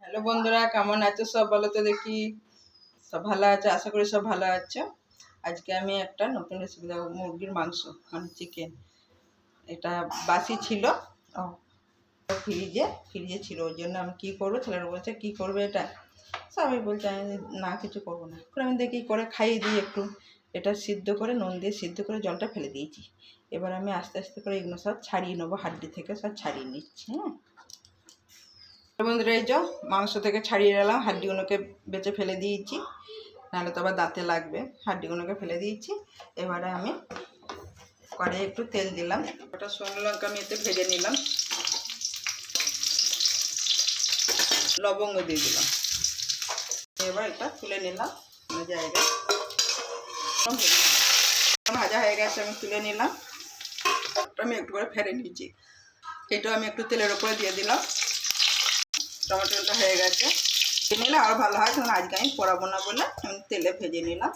Hello বন্ধুরা, কেমন আছো সব? বলো তো দেখি। সব ভালো আছে? আশা করি সব ভালো আছো। আজকে আমি একটা নতুন রেসিপি দেবো, মুরগির মাংস মানে চিকেন। এটা বাসি ছিল, ও ফ্রিজে ছিল, ওই জন্য আমি কী করবো, ছেলেরা বলছে কী করবে এটা। সবাই বলছে আমি না কিছু করবো না, আমি দেখি করে খাইয়ে দিই একটু। এটা সিদ্ধ করে নুন দিয়ে সিদ্ধ করে জলটা ফেলে দিয়েছি। এবার আমি আস্তে আস্তে করে এগুলো সব ছাড়িয়ে নেবো, হাড্ডি থেকে সব ছাড়িয়ে নিচ্ছি। হ্যাঁ বন্ধুরা, এই যে মাংস থেকে ছাড়িয়ে নিলাম, হাড্ডিগুলোকে বেঁচে ফেলে দিয়েছি, নাহলে তো আবার দাঁতে লাগবে। হাড্ডিগুলোকে ফেলে দিয়েছি। এবারে আমি কড়াইয়ে একটু তেল দিলাম, ওটা শুকনো লঙ্কা আমি এতে ভেজে নিলাম, লবঙ্গ দিয়ে দিলাম। এবার এটা তুলে নিলাম জায়গায়, ভাজা হয়ে গেছে, আমি তুলে নিলাম। আমি একটু করে ফেলে নিয়েছি, এটাও আমি একটু তেলের উপরে দিয়ে দিলাম। টমেটোটা হয়ে গেছে, ভেজে নিলে আরও ভালো হয়, কারণ আজকে আমি পোড়াবো না বলে আমি তেলে ভেজে নিলাম।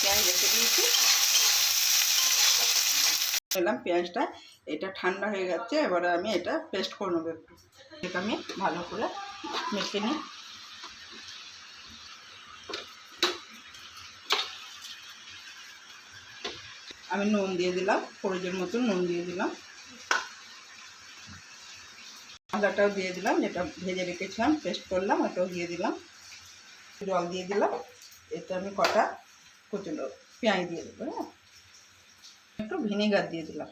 পেঁয়াজ রেখে দিয়েছি, নিলাম পেঁয়াজটা। এটা ঠান্ডা হয়ে গেছে, এবারে আমি এটা পেস্ট করে নেবো একটু। এটা আমি ভালো করে মেখে নিই। আমি নুন দিয়ে দিলাম, প্রয়োজন মতন নুন দিয়ে দিলাম। আদাটাও দিয়ে দিলাম, যেটা ভেজে রেখেছিলাম পেস্ট করলাম, ওটাও দিয়ে দিলাম। জল দিয়ে দিলাম। এতে আমি কটা কুচনো পেঁয়াজ দিয়ে দেবো। হ্যাঁ, একটু ভিনেগার দিয়ে দিলাম,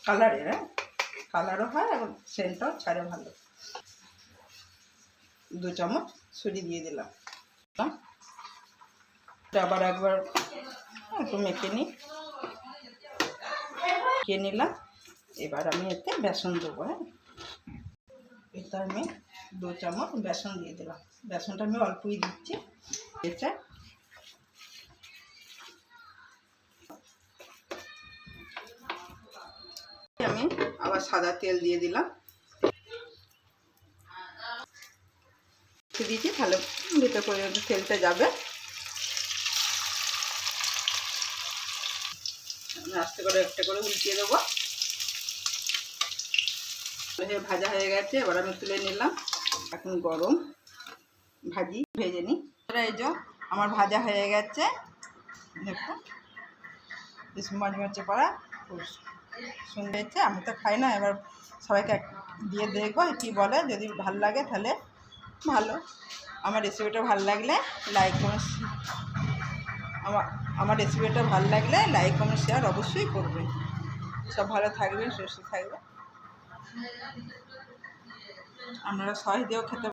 কালারের। হ্যাঁ, কালারও হয় এবং সেন্টটাও ছাড়ে ভালো। 2 চামচ সুজি দিয়ে দিলাম। আবার একবার একটু মেখে নিলাম। এবার আমি এতে বেসন দেবো। হ্যাঁ, এটা আমি 2 চামচ বেসন দিয়ে দিলাম। বেসনটা আমি অল্পই দিচ্ছি। এটা আমি আবার সাদা তেল দিয়ে দিলাম, দিয়েছি, তাহলে ভিতরে করে তেলটা যাবে। আমি আস্তে করে একটা করে উল্টিয়ে দেবো। ভাজা হয়ে গেছে, এবার আমি তুলে নিলাম। এখন গরম ভেজে নিই। এই যে আমার ভাজা হয়ে গেছে, দেখুন বেশ মচমচে করা, খুব সুন্দর হয়েছে। আমি তো খাই না, এবার সবাইকে দিয়ে দেখবো কী বলে। যদি ভালো লাগে তাহলে ভালো। আমার রেসিপিটা ভালো লাগলে লাইক কমেন্ট, আমার রেসিপিটা ভালো লাগলে লাইক কমেন্ট শেয়ার অবশ্যই করবেন। সব ভালো থাকবেন, সুস্থ থাকবেন। আপনারা সহজ দিয়েও খেতে